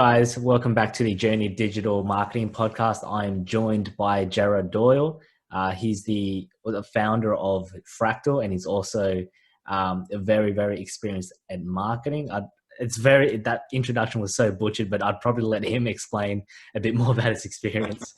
Guys, welcome back to the JRNY Digital Marketing Podcast. I'm joined by Gerard Doyle. He's the founder of Fractal, and he's also very experienced at marketing. That introduction was so butchered, but I'd probably let him explain a bit more about his experience.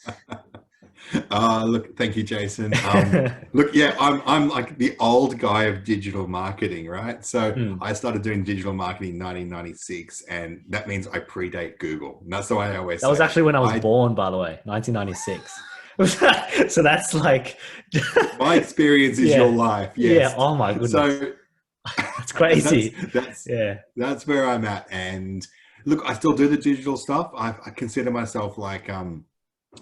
Look, thank you, Jason. I'm like the old guy of digital marketing, right? So I started doing digital marketing in 1996, and that means I predate Google. And that's the way I always say. That was actually when I was born, by the way, 1996. So that's like my experience is your life. Yes. Yeah. Oh my goodness. So that's crazy. That's where I'm at. And look, I still do the digital stuff. I consider myself like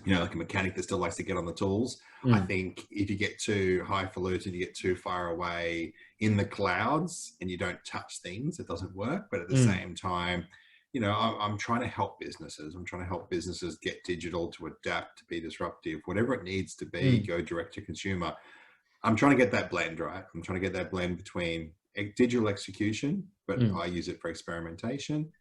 like a mechanic that still likes to get on the tools. I think if you get too highfalutin, you get too far away in the clouds and you don't touch things, it doesn't work. But at the same time, I'm trying to help businesses. I'm trying to help businesses get digital, to adapt, to be disruptive, whatever it needs to be, go direct to consumer. I'm trying to get that blend, right? I'm trying to get that blend between digital execution, but I use it for experimentation,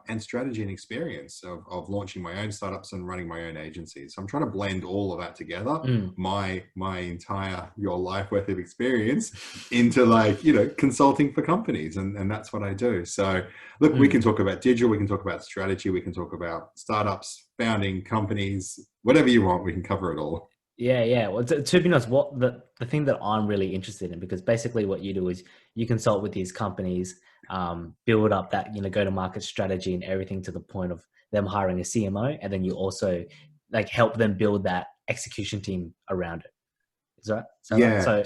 and strategy and experience of launching my own startups and running my own agencies. So I'm trying to blend all of that together, my entire your life worth of experience into consulting for companies. And that's what I do. So look, we can talk about digital, we can talk about strategy, we can talk about startups, founding companies, whatever you want, we can cover it all. Yeah. Well, to be honest, what the thing that I'm really interested in, because basically what you do is you consult with these companies, build up that go-to-market strategy and everything to the point of them hiring a CMO, and then you also help them build that execution team around it. Is that right?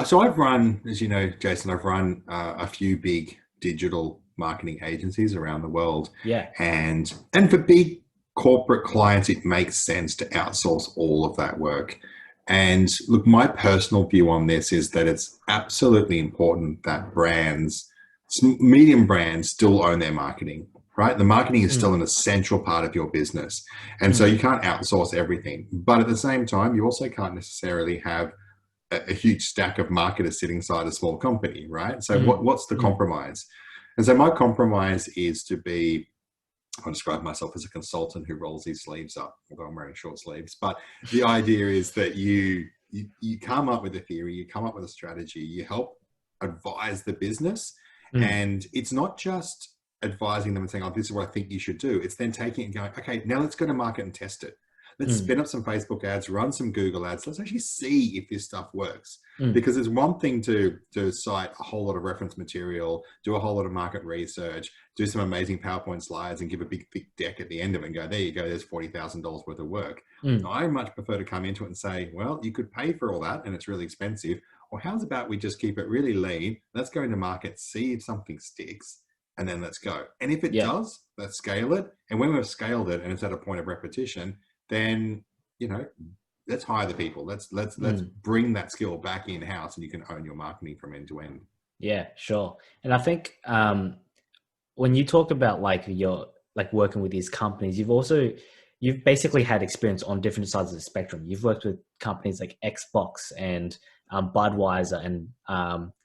So I've run, as you know, Jason, I've run a few big digital marketing agencies around the world. Yeah, and for big corporate clients, it makes sense to outsource all of that work. And look, my personal view on this is that it's absolutely important that brands, medium brands, still own their marketing, right? The marketing is still an essential part of your business. And so you can't outsource everything. But at the same time, you also can't necessarily have a huge stack of marketers sitting inside a small company, right? So what's the compromise? And so my compromise is to be, I describe myself as a consultant who rolls his sleeves up, although I'm wearing short sleeves. But the idea is that you come up with a theory, you come up with a strategy, you help advise the business. And it's not just advising them and saying, oh, this is what I think you should do. It's then taking it and going, okay, now let's go to market and test it. Let's spin up some Facebook ads, run some Google ads. Let's actually see if this stuff works. Because it's one thing to cite a whole lot of reference material, do a whole lot of market research, do some amazing PowerPoint slides and give a big deck at the end of it and go, there you go, there's $40,000 worth of work. I much prefer to come into it and say, well, you could pay for all that and it's really expensive. Or how's about we just keep it really lean? Let's go into market, see if something sticks, and then let's go. And if it does, let's scale it. And when we've scaled it and it's at a point of repetition, then let's hire the people. Let's bring that skill back in house, and you can own your marketing from end to end. Yeah, sure. And I think when you talk about your working with these companies, you've basically had experience on different sides of the spectrum. You've worked with companies like Xbox and Budweiser and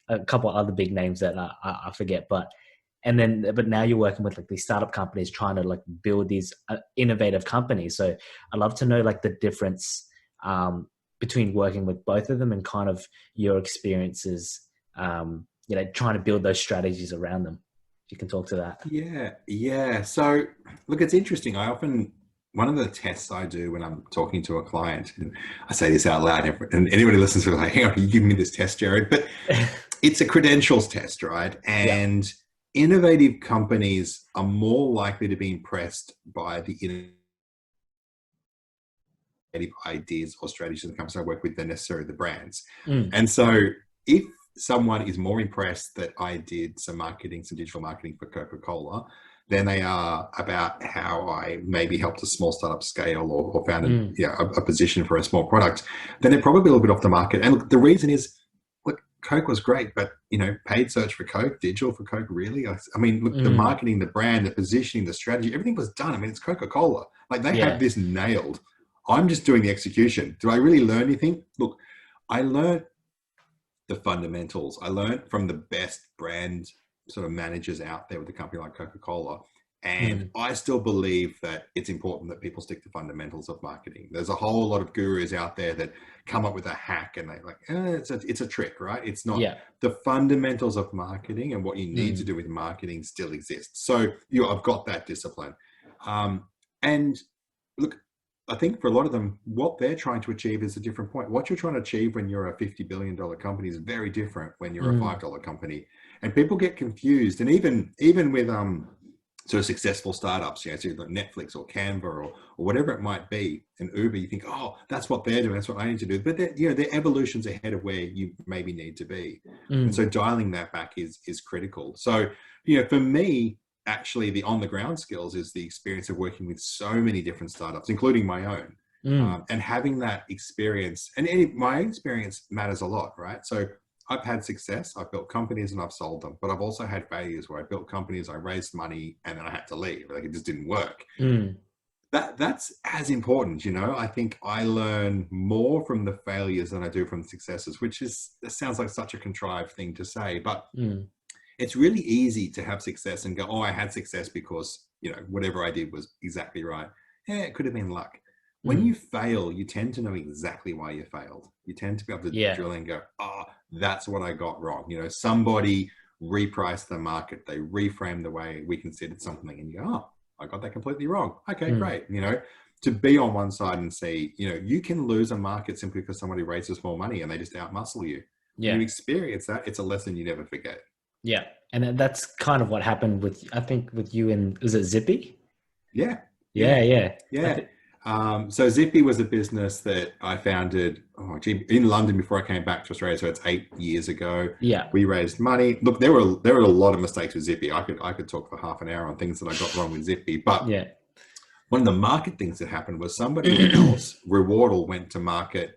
a couple of other big names that I forget, but now you're working with these startup companies trying to build these innovative companies. So I'd love to know the difference between working with both of them and kind of your experiences, trying to build those strategies around them. If you can talk to that. Yeah. So look, it's interesting. One of the tests I do when I'm talking to a client, and I say this out loud, and anybody listens to it hang on, you give me this test, Jared, but it's a credentials test, right? And innovative companies are more likely to be impressed by the innovative ideas or strategies of the companies I work with than necessarily the brands. And so if someone is more impressed that I did some digital marketing for Coca-Cola, than they are about how I maybe helped a small startup scale or found a position for a small product, then they're probably a little bit off the market. And look, the reason is, Coke was great, but paid search for Coke, digital for Coke, really? I mean, look, the marketing, the brand, the positioning, the strategy, everything was done. I mean, it's Coca-Cola. They have this nailed. I'm just doing the execution. Do I really learn anything? Look, I learned the fundamentals. I learned from the best brand sort of managers out there with a company like Coca-Cola. And I still believe that it's important that people stick to fundamentals of marketing. There's a whole lot of gurus out there that come up with a hack and they like, it's a trick, right? It's not. The fundamentals of marketing and what you need to do with marketing still exist. So I've got that discipline. And look, I think for a lot of them, what they're trying to achieve is a different point. What you're trying to achieve when you're a $50 billion company is very different when you're a $5 company. And people get confused. And even with sort of successful startups, so like Netflix or Canva or whatever it might be, and Uber, you think, oh, that's what they're doing, that's what I need to do. But their evolution's ahead of where you maybe need to be. And so dialing that back is critical. So, for me, actually the on the ground skills is the experience of working with so many different startups, including my own, and having that experience. And my experience matters a lot, right? So I've had success, I've built companies and I've sold them, but I've also had failures where I built companies, I raised money, and then I had to leave. Like it just didn't work. That's as important, I think I learn more from the failures than I do from the successes, it sounds like such a contrived thing to say, but it's really easy to have success and go, oh, I had success because, whatever I did was exactly right. Yeah, it could have been luck. When you fail, you tend to know exactly why you failed. You tend to be able to drill and go, oh, that's what I got wrong. Somebody repriced the market. They reframed the way we considered something, and you go, oh, I got that completely wrong. Okay, great. To be on one side and see, you can lose a market simply because somebody raises more money and they just outmuscle you. When you experience that, it's a lesson you never forget. Yeah. And that's kind of what happened with you and, is it Zippy? Yeah. So Zippy was a business that I founded in London before I came back to Australia. So it's 8 years ago. Yeah. We raised money. Look, there were a lot of mistakes with Zippy. I could talk for half an hour on things that I got wrong with Zippy. But one of the market things that happened was somebody else, Rewardle, went to market.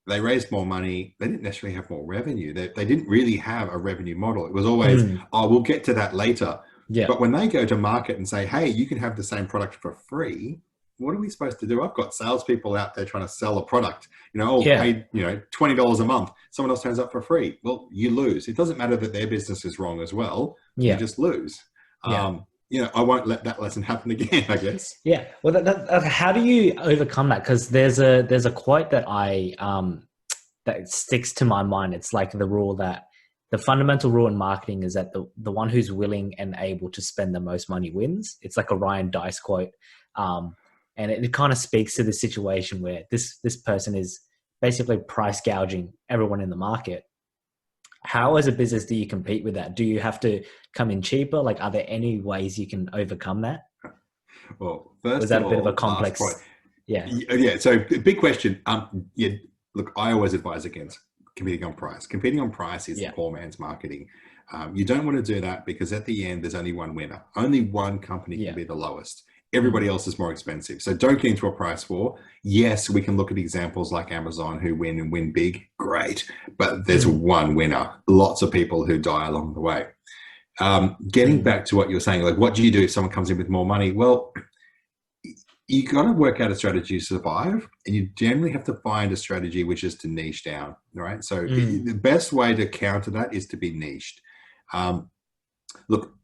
They raised more money. They didn't necessarily have more revenue. They didn't really have a revenue model. It was always, we'll get to that later. Yeah. But when they go to market and say, hey, you can have the same product for free, what are we supposed to do? I've got salespeople out there trying to sell a product, paid, $20 a month. Someone else turns up for free. Well, you lose. It doesn't matter that their business is wrong as well. You just lose. I won't let that lesson happen again, I guess. Yeah. Well, how do you overcome that? Because there's a quote that that sticks to my mind. It's like the fundamental rule in marketing is that the one who's willing and able to spend the most money wins. It's like a Ryan Dice quote. And it kind of speaks to the situation where this person is basically price gouging everyone in the market. How, as a business, do you compete with that? Do you have to come in cheaper? Like, are there any ways you can overcome that? Well, first, was that a bit of a complex? Yeah. So big question. Look, I always advise against competing on price. Competing on price is the poor man's marketing. You don't want to do that because at the end, there's only one winner. Only one company can be the lowest. Everybody else is more expensive. So don't get into a price war. Yes, we can look at examples like Amazon who win and win big. Great. But there's one winner. Lots of people who die along the way. Getting back to what you're saying, like, what do you do if someone comes in with more money? Well, you got to work out a strategy to survive, and you generally have to find a strategy which is to niche down, right? So the best way to counter that is to be niched. Look,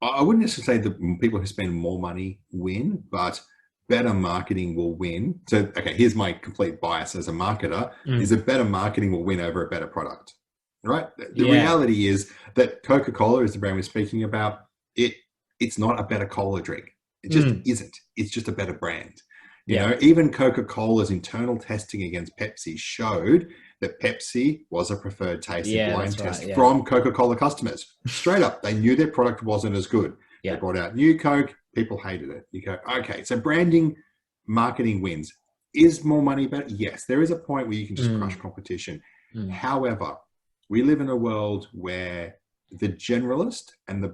I wouldn't necessarily say that people who spend more money win, but better marketing will win. So, okay, here's my complete bias as a marketer, is that better marketing will win over a better product, right? The reality is that Coca-Cola is the brand we're speaking about. It's not a better cola drink. It just isn't. It's just a better brand. You know, even Coca-Cola's internal testing against Pepsi showed that Pepsi was a preferred taste in blind test from Coca-Cola customers. Straight up, they knew their product wasn't as good. They brought out new Coke, people hated it. You go, okay, so branding, marketing wins. Is more money better? Yes, there is a point where you can just crush competition. However, we live in a world where the generalist and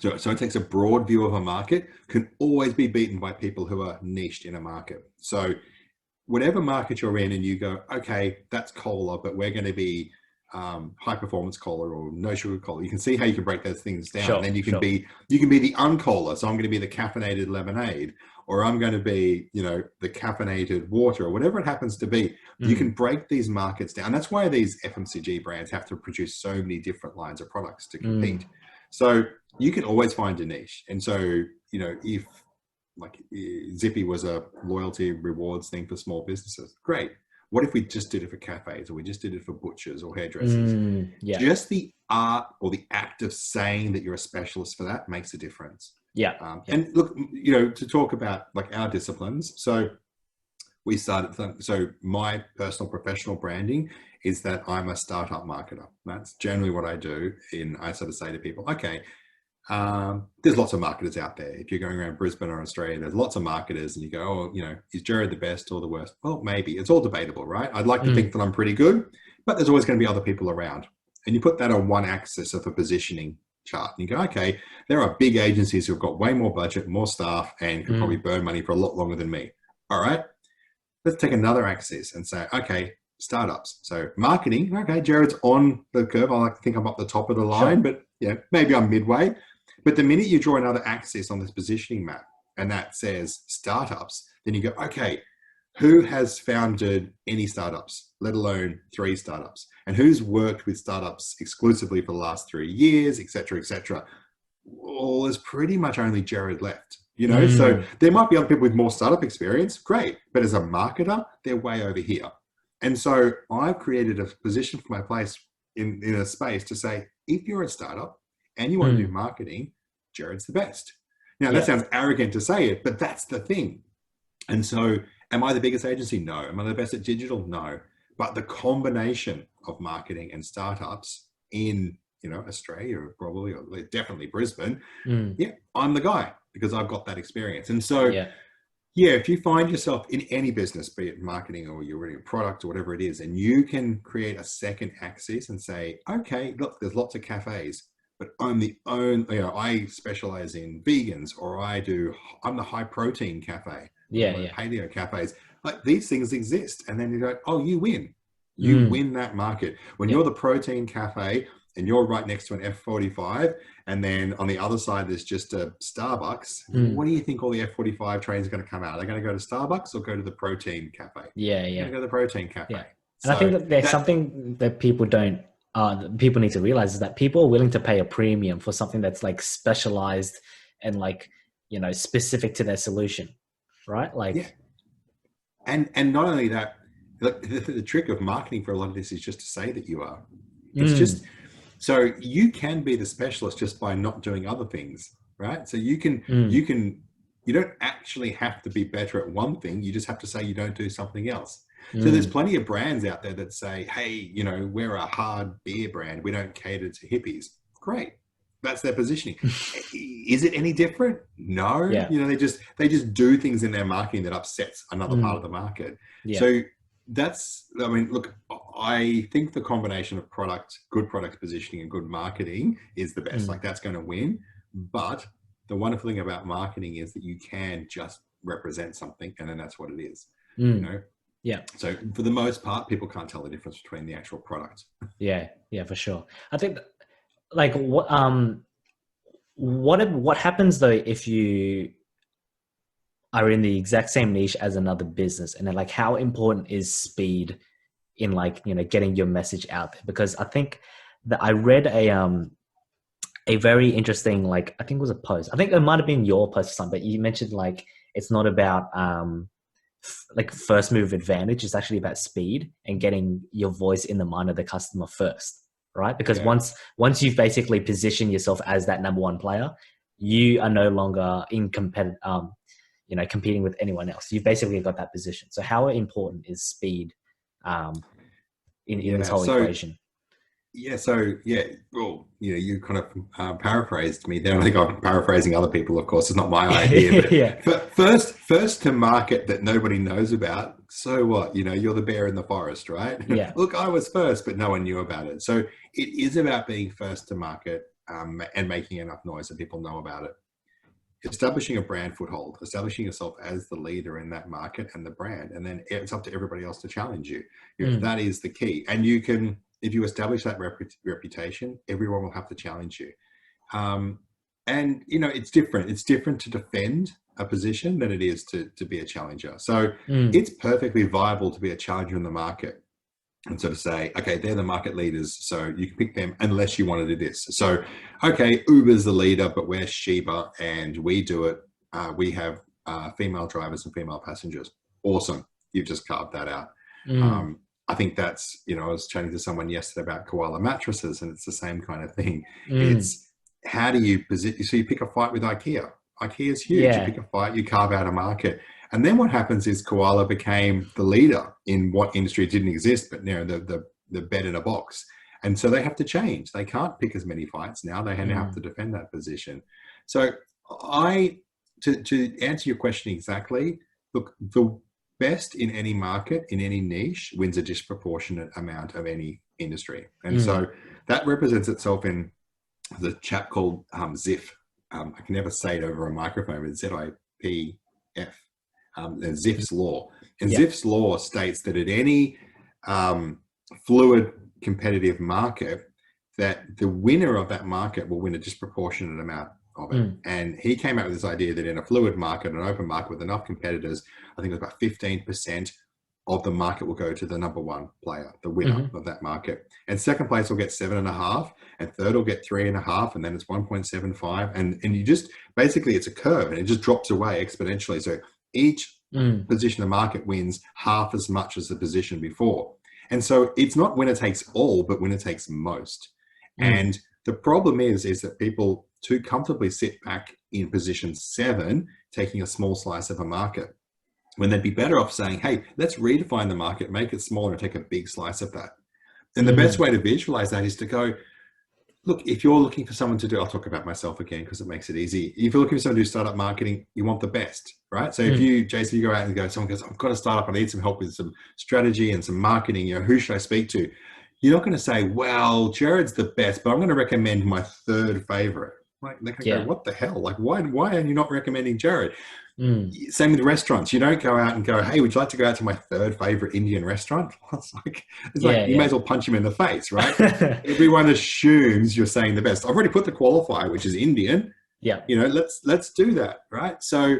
so it takes a broad view of a market, can always be beaten by people who are niched in a market. So whatever market you're in and you go, okay, that's cola, but we're going to be high performance cola or no sugar cola. You can see how you can break those things down. And then you can be the uncola. So I'm going to be the caffeinated lemonade, or I'm going to be, the caffeinated water, or whatever it happens to be. You can break these markets down. That's why these FMCG brands have to produce so many different lines of products to compete. So you can always find a niche. And so, you know, if like Zippy was a loyalty rewards thing for small businesses, great. What if we just did it for cafes, or we just did it for butchers or hairdressers? Yeah. Just the art or the act of saying that you're a specialist for that makes a difference. Yeah. And look, you know, to talk about like our disciplines. So we started, so my personal professional branding is that I'm a startup marketer. That's generally what I do. I sort of say to people, okay, there's lots of marketers out there. If you're going around Brisbane or Australia, there's lots of marketers, and you go, oh, you know, is Gerard the best or the worst? Well, maybe. It's all debatable, right? I'd like to think that I'm pretty good, but there's always going to be other people around. And you put that on one axis of a positioning chart, and you go, okay, there are big agencies who've got way more budget, more staff, and can probably burn money for a lot longer than me. All right, let's take another axis and say, okay, startups. So marketing, okay, Gerard's on the curve. I like to think I'm up the top of the line, but yeah, maybe I'm midway. But the minute you draw another axis on this positioning map and that says startups, then you go, okay, who has founded any startups, let alone 3 startups? And who's worked with startups exclusively for the last 3 years, et cetera, et cetera? Well, there's pretty much only Gerard left, you know? So there might be other people with more startup experience, great. But as a marketer, they're way over here. And so I've created a position for my place in a space to say, if you're a startup and you want to do marketing, Gerard's the best. Now, that sounds arrogant to say it, but that's the thing. And so am I the biggest agency? No. Am I the best at digital? No. But the combination of marketing and startups in, you know, Australia, probably, or definitely Brisbane, I'm the guy because I've got that experience. And so, if you find yourself in any business, be it marketing or you're running a product or whatever it is, and you can create a second axis and say, okay, look, there's lots of cafes, but I'm the only, you know, I specialize in vegans, or I'm the high protein cafe, paleo cafes. Like, these things exist. And then you go, oh, you win. You win that market. When you're the protein cafe and you're right next to an F45, and then on the other side, there's just a Starbucks. What do you think all the F45 trains are going to come out? Are they going to go to Starbucks or go to the protein cafe? Yeah. They're going to go to the protein cafe. And so I think that there's something that people need to realize, is that people are willing to pay a premium for something that's like specialized and like, you know, specific to their solution, right? Like, and not only that, the trick of marketing for a lot of this is just to say that you are. It's just, so you can be the specialist just by not doing other things, right? So you don't actually have to be better at one thing. You just have to say you don't do something else. So there's plenty of brands out there that say, hey, you know, we're a hard beer brand. We don't cater to hippies. Great. That's their positioning. Is it any different? No. You know, they just do things in their marketing that upsets another part of the market. So I mean, look, I think the combination of good product positioning and good marketing is the best. Like, that's going to win. But the wonderful thing about marketing is that you can just represent something, and then that's what it is, you know? So for the most part, people can't tell the difference between the actual product. Yeah, for sure. I think, like, what happens though if you are in the exact same niche as another business, and then, like, how important is speed in, like, you know, getting your message out there? Because I think that I read a very interesting, like, I think it was a post. I think it might have been your post or something, but you mentioned, like, it's not about like first move advantage. It's actually about speed and getting your voice in the mind of the customer first, right? Because once you've basically positioned yourself as that number one player, you are no longer in competing with anyone else. You've basically got that position. So how important is speed in this whole equation? Well, you know, you kind of paraphrased me there. I think I'm paraphrasing other people, of course. It's not my idea. But first to market that nobody knows about. So what? You know, you're the bear in the forest, right? Look, I was first, but no one knew about it. So it is about being first to market and making enough noise that people know about it. Establishing a brand foothold, establishing yourself as the leader in that market and the brand, and then it's up to everybody else to challenge you. You know, that is the key. And you can, if you establish that reputation, everyone will have to challenge you. And, you know, it's different. It's different to defend a position than it is to be a challenger. So it's perfectly viable to be a challenger in the market. and sort of say, okay, they're the market leaders, so you can pick them unless you want to do this. So, okay, Uber's the leader, but we're Sheba and we do it. We have female drivers and female passengers. Awesome. You've just carved that out. I think that's, I was chatting to someone yesterday about koala mattresses, and it's the same kind of thing. It's how do you position? So you pick a fight with IKEA. IKEA is huge. Yeah. You pick a fight, you carve out a market. And then what happens is koala became the leader in what industry didn't exist, but now the bed in a box. And so they have to change. They can't pick as many fights now. They now have to defend that position. So to answer your question exactly, look, the best in any market, in any niche, wins a disproportionate amount of any industry. And so that represents itself in the chap called ZIF. I can never say it over a microphone, but ZIPF. Zipf's law. And Zipf's law states that at any fluid competitive market, that the winner of that market will win a disproportionate amount of it. And he came out with this idea that in a fluid market, an open market with enough competitors, I think it was about 15% of the market will go to the number one player, the winner of that market. And second place will get 7.5, and third will get 3.5, and then it's 1.75. And you just, basically it's a curve and it just drops away exponentially. So each position of the market wins half as much as the position before. And so it's not winner takes all, but winner takes most. And the problem is that people too comfortably sit back in position 7, taking a small slice of a market, when they'd be better off saying, hey, let's redefine the market, make it smaller and take a big slice of that. And the best way to visualize that is to go, look, if you're looking for someone to do, I'll talk about myself again because it makes it easy. If you're looking for someone to do startup marketing, you want the best, right? So if you, Jason, you go out and go, someone goes, I've got a startup, I need some help with some strategy and some marketing, who should I speak to? You're not going to say, well, Jared's the best, but I'm going to recommend my third favorite. Like, they can go, what the hell? Like, why are you not recommending Jared? Same with restaurants. You don't go out and go, hey, would you like to go out to my third favorite Indian restaurant? It's like you may as well punch him in the face, right? Everyone assumes you're saying the best. I've already put the qualifier, which is Indian. Yeah. Let's do that, right? So,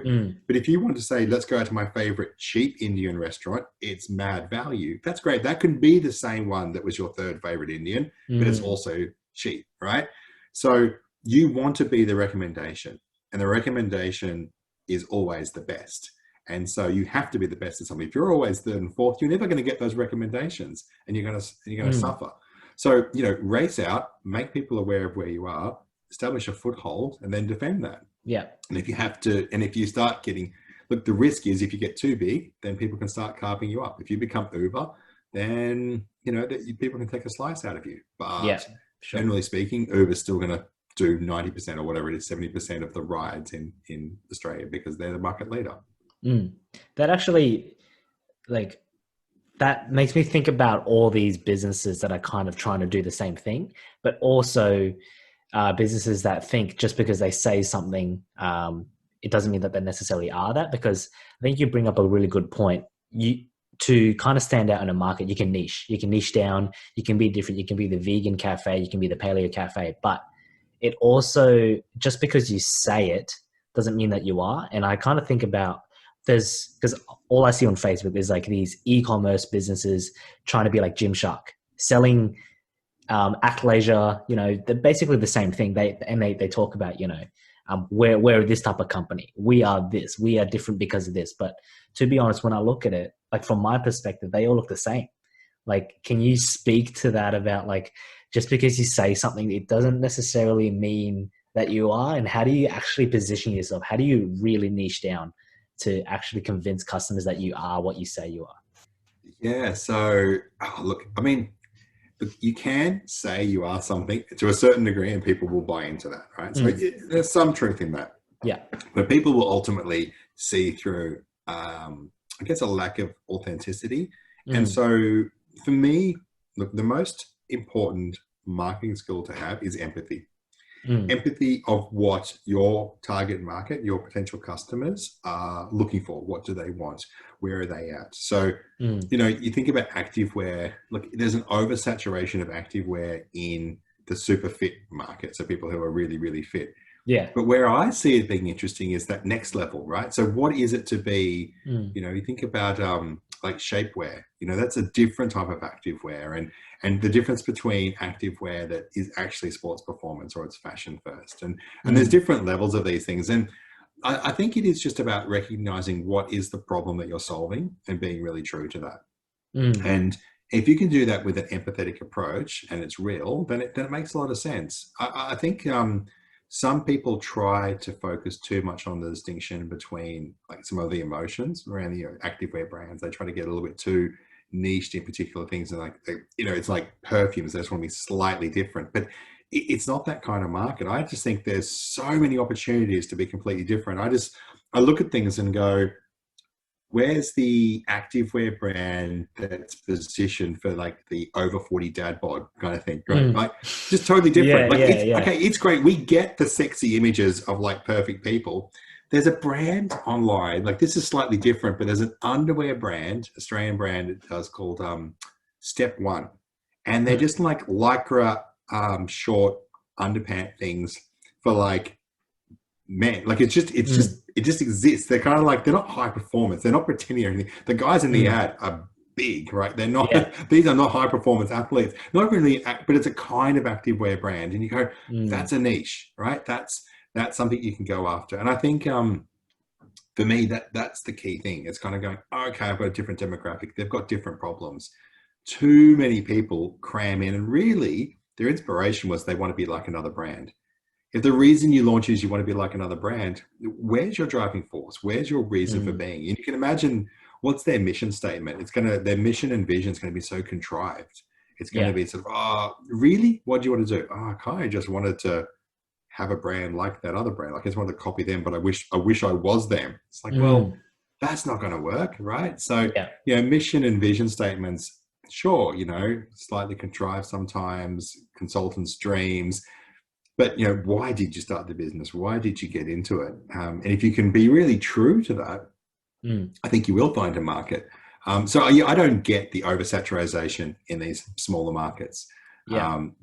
but if you want to say, let's go out to my favorite cheap Indian restaurant, it's mad value. That's great. That could be the same one that was your third favorite Indian, but it's also cheap, right? So you want to be the recommendation, and the recommendation is always the best. And so you have to be the best at something. If you're always third and fourth, you're never going to get those recommendations, and you're going to suffer. So, race out, make people aware of where you are, establish a foothold, and then defend that. Yeah. And if you have to, and if you start getting, look, the risk is if you get too big, then people can start carving you up. If you become Uber, then, people can take a slice out of you. But generally speaking, Uber's still going to do 90% or whatever it is, 70% of the rides in Australia because they're the market leader. That actually, that makes me think about all these businesses that are kind of trying to do the same thing, but also businesses that think just because they say something, it doesn't mean that they necessarily are that, because I think you bring up a really good point. To kind of stand out in a market, you can niche down, you can be different, you can be the vegan cafe, you can be the paleo cafe, but it also, just because you say it doesn't mean that you are. And I kind of think about because all I see on Facebook is like these e-commerce businesses trying to be like Gymshark, selling athleisure, they're basically the same thing. They talk about, we're this type of company. We are this, we are different because of this. But to be honest, when I look at it, like from my perspective, they all look the same. Like, can you speak to that about just because you say something, it doesn't necessarily mean that you are? And how do you actually position yourself? How do you really niche down to actually convince customers that you are what you say you are? Yeah. So, look, I mean, you can say you are something to a certain degree and people will buy into that, right? So there's some truth in that. Yeah. But people will ultimately see through, I guess, a lack of authenticity. And so for me, look, the most important marketing skill to have is empathy. Empathy of what your target market, your potential customers are looking for. What do they want? Where are they at? So, you think about activewear. Look, there's an oversaturation of activewear in the super fit market. So people who are really, really fit. Yeah. But where I see it being interesting is that next level, right? So what is it to be, you think about, like shapewear. You know, that's a different type of activewear, and the difference between activewear that is actually sports performance or it's fashion first, and there's different levels of these things. And I think it is just about recognizing what is the problem that you're solving and being really true to that. And if you can do that with an empathetic approach and it's real, then it makes a lot of sense. I think some people try to focus too much on the distinction between like some of the emotions around the activewear brands. They try to get a little bit too niched in particular things, and like it's like perfumes. They just want to be slightly different, but it's not that kind of market. I just think there's so many opportunities to be completely different. I look at things and go, where's the activewear brand that's positioned for like the over 40 dad bod kind of thing, right? Like just totally different. Okay, it's great. We get the sexy images of like perfect people. There's a brand online, like this is slightly different, but there's an underwear brand, Australian brand it does, called Step One. And they're just like Lycra short underpant things for like men. Like it just exists. They're kind of like, they're not high performance. They're not pretending or anything. The guys in the ad are big, right? They're not, these are not high performance athletes, not really, but it's a kind of activewear brand. And you go, that's a niche, right? That's something you can go after. And I think, for me, that's the key thing. It's kind of going, okay, I've got a different demographic. They've got different problems. Too many people cram in, and really their inspiration was they want to be like another brand. If the reason you launch is you want to be like another brand, where's your driving force? Where's your reason for being? And you can imagine what's their mission statement. Their mission and vision is going to be so contrived. It's going to be sort of, oh, really? What do you want to do? Oh, I kind of just wanted to have a brand like that other brand. Like I just wanted to copy them, but I wish I was them. It's like, well, that's not going to work, right? So, mission and vision statements, sure, slightly contrived sometimes, consultants' dreams. But, why did you start the business? Why did you get into it? And if you can be really true to that, I think you will find a market. So I don't get the oversaturation in these smaller markets.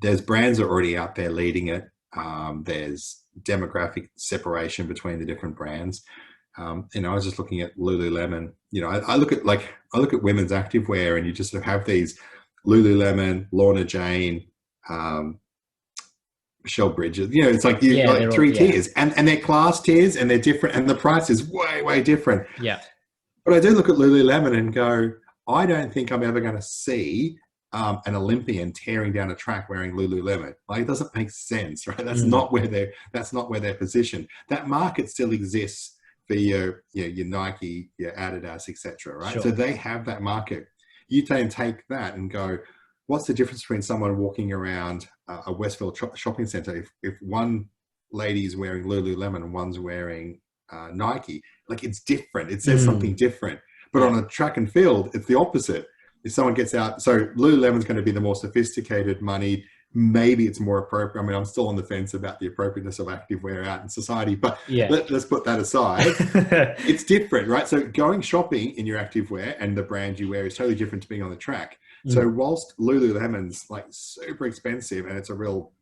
There's brands that are already out there leading it. There's demographic separation between the different brands. I was just looking at Lululemon. I look at women's activewear, and you just sort of have these Lululemon, Lorna Jane, Michelle Bridges, it's like like three tiers, and they're class tiers, and they're different, and the price is way different. But I do look at Lululemon and go, I don't think I'm ever going to see an Olympian tearing down a track wearing Lululemon. Like, it doesn't make sense, right? That's not where they're positioned. That market still exists for your Nike, your Adidas, etc. Right? Sure. So they have that market. You take that and go, what's the difference between someone walking around a Westfield shopping center if one lady's wearing Lululemon and one's wearing Nike? Like, it's different. It says something different. But on a track and field, it's the opposite. If someone gets out, so Lululemon's going to be the more sophisticated money. Maybe it's more appropriate. I mean, I'm still on the fence about the appropriateness of activewear out in society, but let's put that aside. It's different, right? So going shopping in your activewear and the brand you wear is totally different to being on the track. So whilst Lululemon's like super expensive and it's a real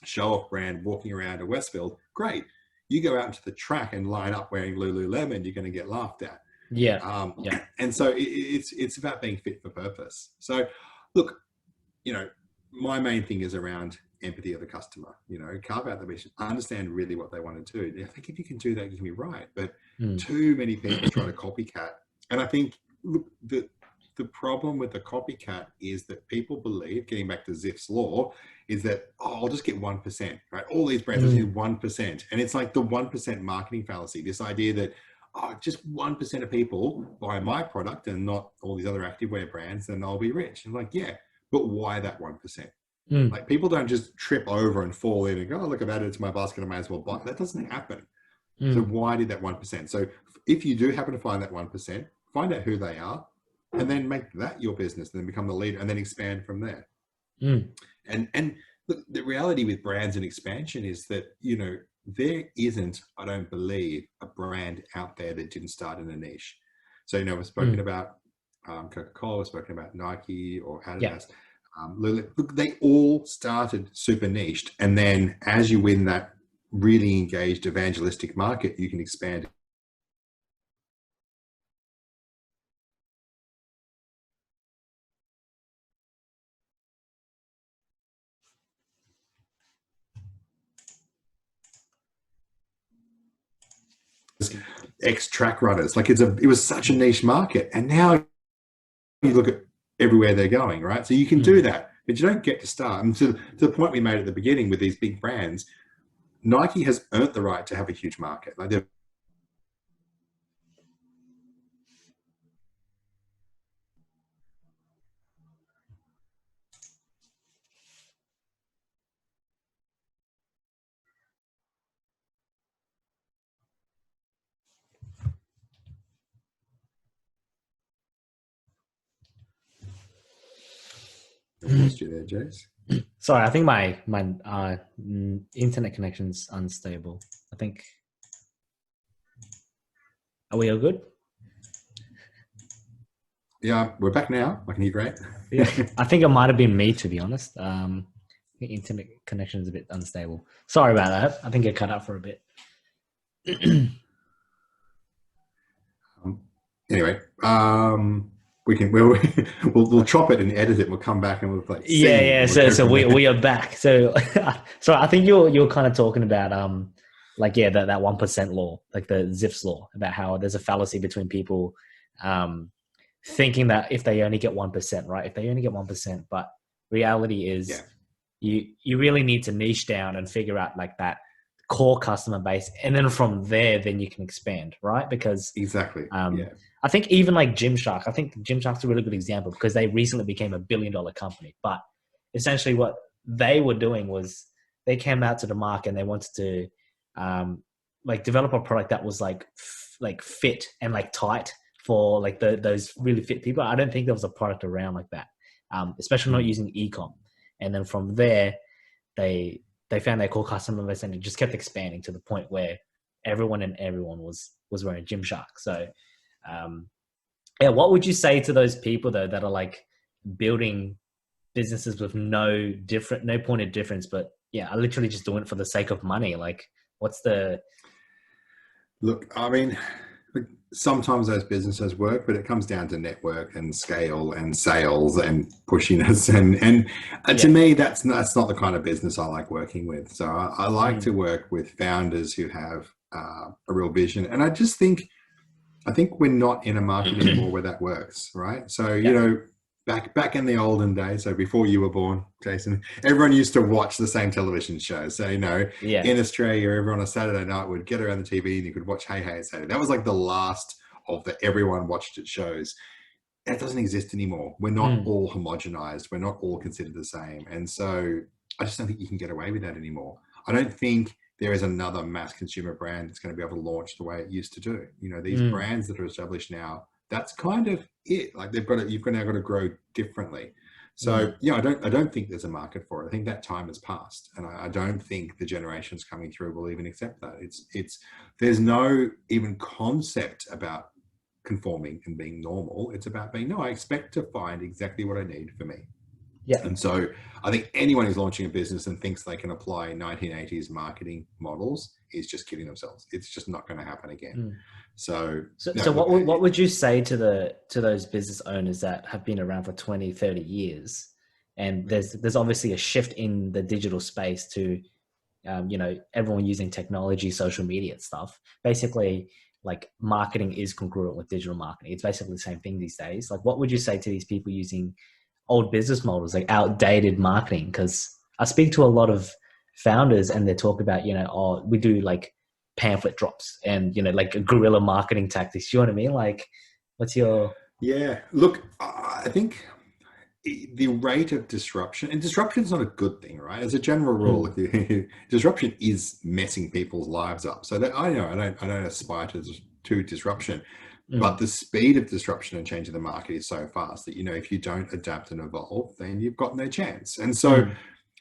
show-off brand walking around a Westfield, great. You go out into the track and line up wearing Lululemon, you're going to get laughed at. And so it's about being fit for purpose. So look, my main thing is around empathy of the customer. Carve out the mission, understand really what they want to do. I think if you can do that, you can be right. But too many people try to copycat, and I think the problem with the copycat is that people believe, getting back to Ziff's law, is that, I'll just get 1%, right? All these brands are 1%. And it's like the 1% marketing fallacy, this idea that, just 1% of people buy my product and not all these other activewear brands, then I'll be rich. And like, yeah, but why that 1%? Like, people don't just trip over and fall in and go, look, I've added it to my basket, I may as well buy it. That doesn't happen. So why did that 1%? So if you do happen to find that 1%, find out who they are, and then make that your business, and then become the leader, and then expand from there. And look, the reality with brands and expansion is that, there isn't, I don't believe, a brand out there that didn't start in a niche. So, we've spoken about Coca-Cola, we've spoken about Nike or Adidas. Look, they all started super niched. And then as you win that really engaged evangelistic market, you can expand ex-track runners. Like it was such a niche market. And now you look at everywhere they're going, right? So you can do that, but you don't get to start. And to the point we made at the beginning with these big brands, Nike has earned the right to have a huge market. Like they've lost you there, Jace. Sorry, I think my internet connection's unstable. I think. Are we all good? Yeah, we're back now. I can hear great. Yeah, I think it might have been me, to be honest. The internet connection is a bit unstable. Sorry about that. I think it cut out for a bit. Anyway, we'll chop it and edit it. And we'll come back and we'll like. Yeah. So we are back. So I think you're kind of talking about that 1% law, like the Zipf's law, about how there's a fallacy between people thinking that if they only get 1%, right? If they only get 1%, but reality is you really need to niche down and figure out like that core customer base, and then from there, then you can expand, right? Because exactly. I think even like Gymshark, I think Gymshark's a really good example because they recently became $1 billion company. But essentially what they were doing was they came out to the market and they wanted to develop a product that was like fit and like tight for like those really fit people. I don't think there was a product around like that, especially not using e-com. And then from there, they found their core customer base and it just kept expanding to the point where everyone was wearing Gymshark. So, what would you say to those people though that are like building businesses with no point of difference, but are literally just doing it for the sake of money? Like, what's the? Look, I mean, sometimes those businesses work, but it comes down to network and scale and sales and pushiness. And to me, that's not the kind of business I like working with. So I like to work with founders who have a real vision. And I think we're not in a market anymore where that works, right? So, you know, back in the olden days, so before you were born, Jason, everyone used to watch the same television shows. So, you know, in Australia, everyone on a Saturday night would get around the TV and you could watch Hey Hey Saturday. That was like the last of the everyone watched it shows. That doesn't exist anymore. We're not all homogenized. We're not all considered the same. And so I just don't think you can get away with that anymore. I don't think there is another mass consumer brand that's going to be able to launch the way it used to do. You know, these brands that are established now, that's kind of it. Like you've now got to grow differently. So I don't think there's a market for it. I think that time has passed, and I don't think the generations coming through will even accept that. There's no even concept about conforming and being normal. It's about being, I expect to find exactly what I need for me. Yeah. And so I think anyone who's launching a business and thinks they can apply 1980s marketing models is just kidding themselves. It's just not going to happen again. So what would you say to those business owners that have been around for 20, 30 years? And there's obviously a shift in the digital space to, everyone using technology, social media and stuff. Basically, like marketing is congruent with digital marketing. It's basically the same thing these days. Like, what would you say to these people using old business models, like outdated marketing? Because I speak to a lot of founders and they talk about, we do like pamphlet drops and, like guerrilla marketing tactics. You know what I mean? Like, what's your... Yeah, look, I think the rate of disruption, and disruption is not a good thing, right? As a general rule, disruption is messing people's lives up. So I don't aspire to disruption. But the speed of disruption and change in the market is so fast that, if you don't adapt and evolve, then you've got no chance. And so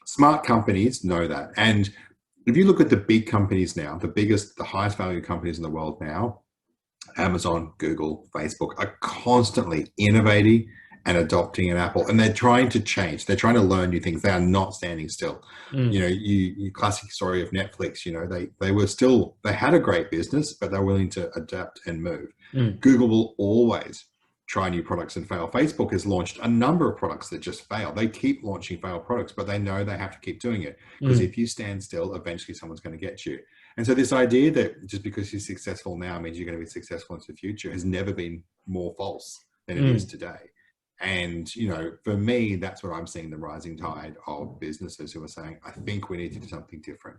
smart companies know that. And if you look at the big companies now, the highest value companies in the world now, Amazon, Google, Facebook, are constantly innovating and adopting an Apple. And they're trying to change. They're trying to learn new things. They are not standing still. You classic story of Netflix, they had a great business, but they're willing to adapt and move. Google will always try new products and fail. Facebook has launched a number of products that just fail. They keep launching failed products, but they know they have to keep doing it because if you stand still, eventually someone's going to get you. And so this idea that just because you're successful now means you're going to be successful into the future has never been more false than it is today. And, you know, for me, that's what I'm seeing, the rising tide of businesses who are saying, I think we need to do something different.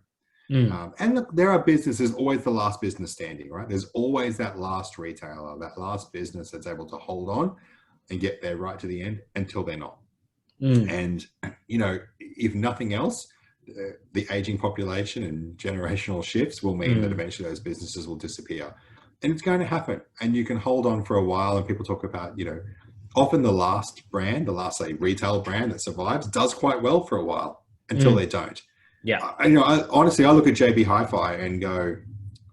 And look, there are businesses, always the last business standing, right? There's always that last retailer, that last business that's able to hold on and get there right to the end until they're not. And, you know, if nothing else, the aging population and generational shifts will mean that eventually those businesses will disappear. And it's going to happen. And you can hold on for a while. And people talk about, you know, often the last brand, the last, say, retail brand that survives does quite well for a while until they don't. Yeah. You know, honestly, I look at JB Hi-Fi and go,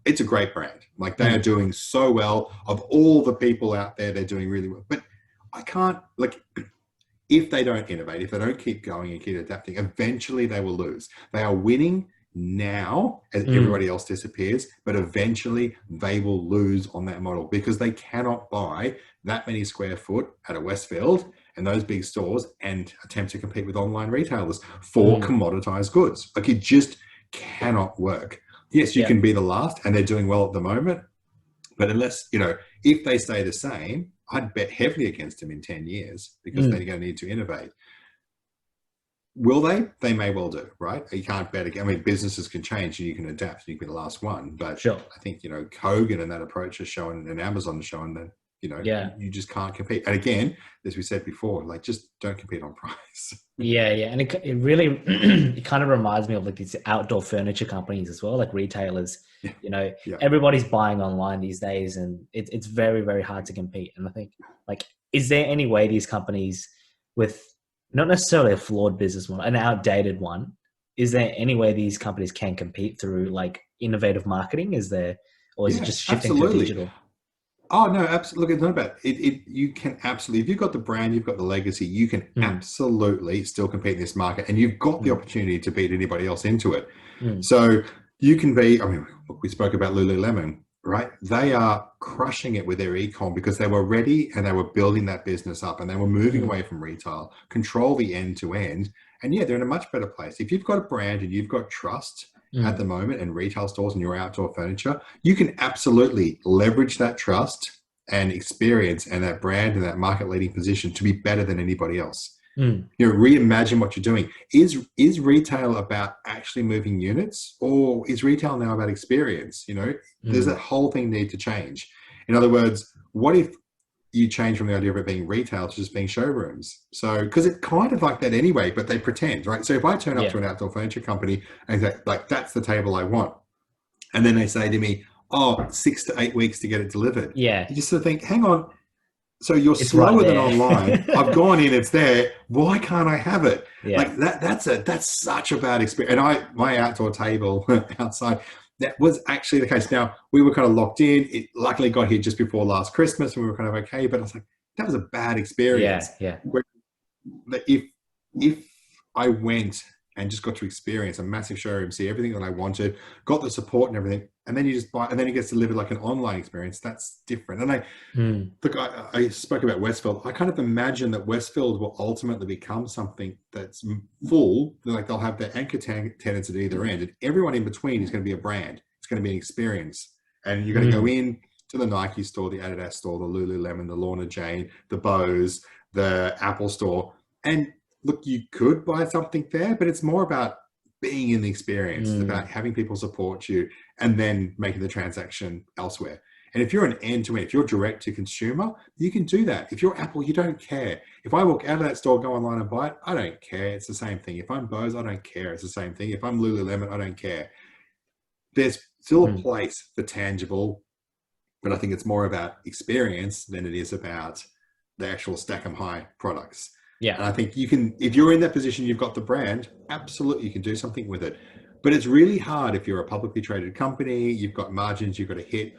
it's a great brand. Like, they are doing so well. Of all the people out there, they're doing really well. But I can't, like, if they don't innovate, if they don't keep going and keep adapting, eventually they will lose. They are winning now as everybody else disappears, but eventually they will lose on that model because they cannot buy that many square foot at a Westfield and those big stores and attempt to compete with online retailers for commoditized goods. Like, it just cannot work. Yes, you can be the last, and they're doing well at the moment, but unless, you know, if they stay the same, I'd bet heavily against them in 10 years because they're going to need to innovate. Will they? They may well do, right? You can't bet again. I mean, businesses can change and you can adapt and you can be the last one. But I think, you know, Kogan and that approach has shown, and Amazon has shown that, you know, you just can't compete. And again, as we said before, like, just don't compete on price. Yeah. And it really, it kind of reminds me of like these outdoor furniture companies as well, like retailers. You know, everybody's buying online these days, and it's very, very hard to compete. And I think, like, is there any way these companies with not necessarily a flawed business model, an outdated one, is there any way these companies can compete through like innovative marketing? Is there, or is it just shifting to digital? Oh, no, absolutely. Look, it's not about it. You can absolutely, if you've got the brand, you've got the legacy, you can absolutely still compete in this market, and you've got the opportunity to beat anybody else into it. So you can be, I mean, we spoke about Lululemon, right? They are crushing it with their e-com because they were ready and they were building that business up and they were moving away from retail, control the end to end. And yeah, they're in a much better place. If you've got a brand and you've got trust at the moment in retail stores and your outdoor furniture, you can absolutely leverage that trust and experience and that brand and that market leading position to be better than anybody else. You know, reimagine what you're doing. Is retail about actually moving units, or is retail now about experience? You know, does that whole thing need to change? In other words, what if you change from the idea of it being retail to just being showrooms? So, because it's kind of like that anyway, but they pretend, right? So if I turn up to an outdoor furniture company and say, like, that's the table I want, and then they say to me, oh, 6 to 8 weeks to get it delivered. You just sort of think, hang on. So you're slower than online. I've gone in, it's there. Why can't I have it? Like that's such a bad experience. And my outdoor table outside, that was actually the case. Now, we were kind of locked in. It luckily got here just before last Christmas and we were kind of okay, but I was like, that was a bad experience. If I went and just got to experience a massive showroom, see everything that I wanted, got the support and everything, and then you just buy, and then it gets delivered like an online experience. That's different. And I spoke about Westfield. I kind of imagine that Westfield will ultimately become something that's full. Like, they'll have their anchor tenants at either end, and everyone in between is going to be a brand. It's going to be an experience, and you're going to go in to the Nike store, the Adidas store, the Lululemon, the Lorna Jane, the Bose, the Apple store, and look, you could buy something there, but it's more about being in the experience. It's about having people support you and then making the transaction elsewhere. And if you're an end-to-end, if you're direct to consumer, you can do that. If you're Apple, you don't care. If I walk out of that store, go online and buy it, I don't care. It's the same thing. If I'm Bose, I don't care. It's the same thing. If I'm Lululemon, I don't care. There's still a place for tangible, but I think it's more about experience than it is about the actual stack 'em high products. And I think you can, if you're in that position, you've got the brand, absolutely you can do something with it. But it's really hard if you're a publicly traded company, you've got margins you've got to hit,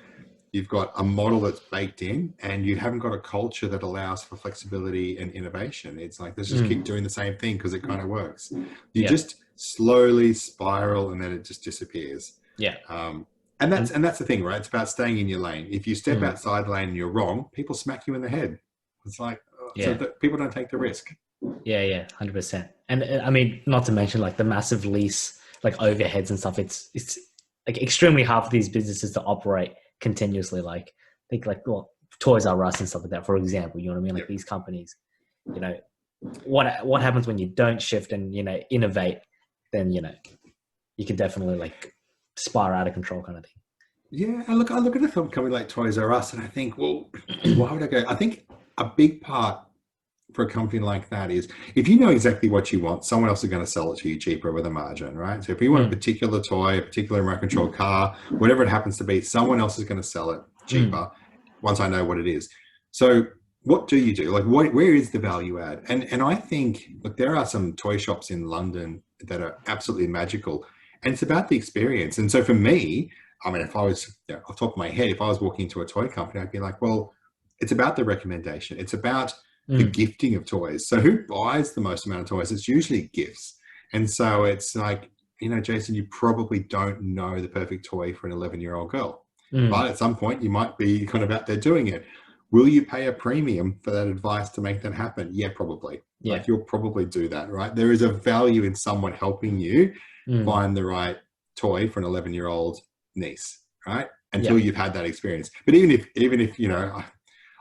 you've got a model that's baked in, and you haven't got a culture that allows for flexibility and innovation. It's like, let's just keep doing the same thing because it kind of works. You just slowly spiral and then it just disappears. And that's the thing, right? It's about staying in your lane. If you step outside the lane and you're wrong, people smack you in the head. It's like, so that people don't take the risk. 100%. And I mean, not to mention like the massive lease, like overheads and stuff. It's like extremely hard for these businesses to operate continuously. Like think like well, Toys R Us and stuff like that, for example. You know what I mean? Like these companies, you know, what happens when you don't shift and innovate? Then you can definitely like spiral out of control, kind of thing. Yeah, I look at a company like Toys R Us, and I think, well, why would I go? I think a big part for a company like that is if you know exactly what you want, someone else is going to sell it to you cheaper with a margin, right? So if you want a particular toy, a particular remote control car, whatever it happens to be, someone else is going to sell it cheaper once I know what it is. So what do you do? Like, where is the value add? And I think, look, there are some toy shops in London that are absolutely magical, and it's about the experience. And so for me, I mean, if I was, off the top of my head, if I was walking into a toy company, I'd be like, well, it's about the recommendation. It's about the gifting of toys. So who buys the most amount of toys? It's usually gifts. And so it's like, Jason, you probably don't know the perfect toy for an 11-year-old girl. But at some point you might be kind of out there doing it. Will you pay a premium for that advice to make that happen? Yeah, probably. Yeah. Like you'll probably do that, right? There is a value in someone helping you find the right toy for an 11-year-old niece, right? Until you've had that experience. But even if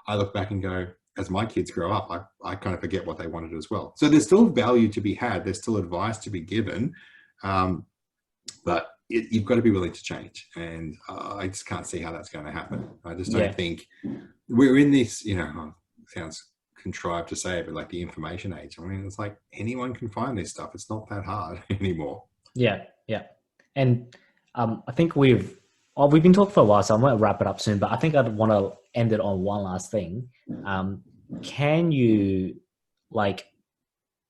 I look back and go, as my kids grow up, I kind of forget what they wanted as well. So there's still value to be had. There's still advice to be given. But you've got to be willing to change. And I just can't see how that's going to happen. I just don't think we're in this, sounds contrived to say it, but like the information age. I mean, it's like anyone can find this stuff. It's not that hard anymore. Yeah. And I think we've been talking for a while, so I'm going to wrap it up soon, but I think I'd want to end it on one last thing. Can you like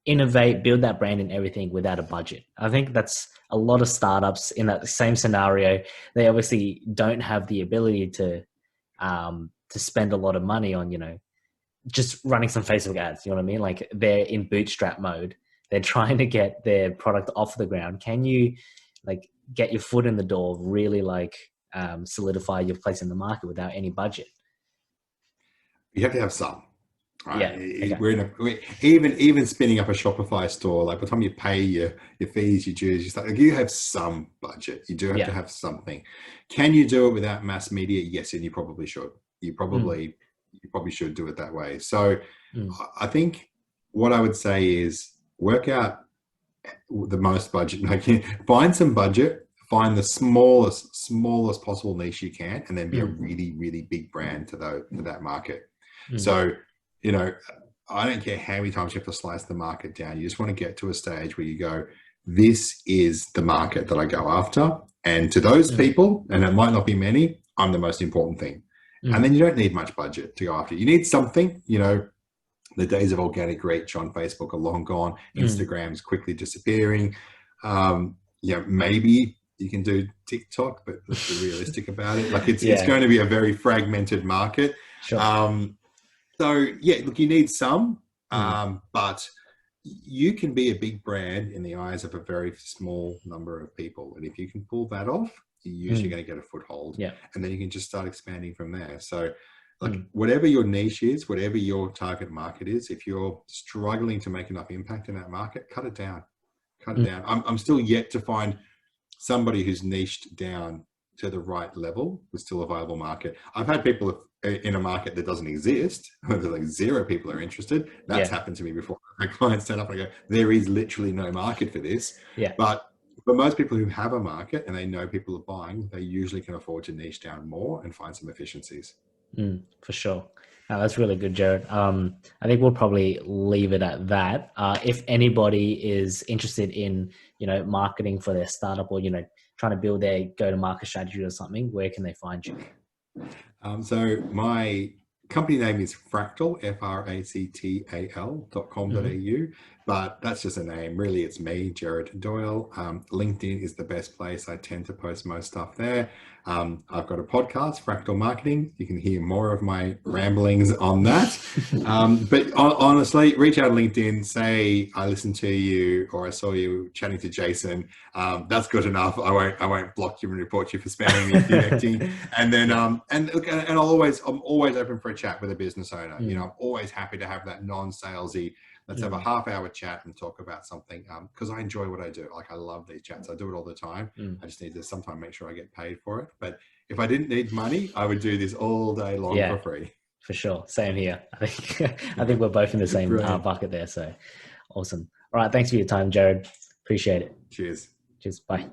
innovate, build that brand and everything without a budget? I think that's a lot of startups in that same scenario. They obviously don't have the ability to spend a lot of money on, just running some Facebook ads. You know what I mean? Like they're in bootstrap mode. They're trying to get their product off the ground. Can you like get your foot in the door, really like solidify your place in the market without any budget? You have to have some. Right? Yeah. Okay. Even spinning up a Shopify store, like by the time you pay your fees, your dues, you have some budget. You do have to have something. Can you do it without mass media? Yes, and you probably should. You probably should do it that way. So I think what I would say is work out the most budget. Find some budget, find the smallest possible niche you can, and then be a really, really big brand to that market. So, I don't care how many times you have to slice the market down. You just want to get to a stage where you go, this is the market that I go after. And to those people, and it might not be many, I'm the most important thing. And then you don't need much budget to go after. You need something, the days of organic reach on Facebook are long gone. Instagram's quickly disappearing. Maybe you can do TikTok, but let's be realistic about it. Like it's going to be a very fragmented market. Sure. Look, you need some, but you can be a big brand in the eyes of a very small number of people. And if you can pull that off, you're usually going to get a foothold. Yeah. And then you can just start expanding from there. So like whatever your niche is, whatever your target market is, if you're struggling to make enough impact in that market, cut it down. I'm still yet to find somebody who's niched down to the right level with still a viable market. I've had people in a market that doesn't exist, where like 0 people are interested. That's happened to me before. My clients turn up and I go, there is literally no market for this. Yeah. But for most people who have a market and they know people are buying, they usually can afford to niche down more and find some efficiencies. For sure. That's really good, Gerard. I think we'll probably leave it at that. If anybody is interested in, marketing for their startup or, trying to build their go-to-market strategy or something, where can they find you? So my company name is Fractal, fractal.com.au, but that's just a name. Really, it's me, Gerard Doyle. LinkedIn is the best place. I tend to post most stuff there. I've got a podcast, Fractal Marketing. You can hear more of my ramblings on that. But honestly, reach out on LinkedIn, say I listened to you or I saw you chatting to Jason. That's good enough. I won't block you and report you for spamming and connecting. And then I'm always open for a chat with a business owner. I'm always happy to have that non-salesy Let's have a half-hour chat and talk about something, because I enjoy what I do. Like, I love these chats. I do it all the time. I just need to sometimes make sure I get paid for it. But if I didn't need money, I would do this all day long for free. For sure. Same here. I think we're both in the same bucket there. So awesome. All right. Thanks for your time, Jared. Appreciate it. Cheers. Cheers. Bye.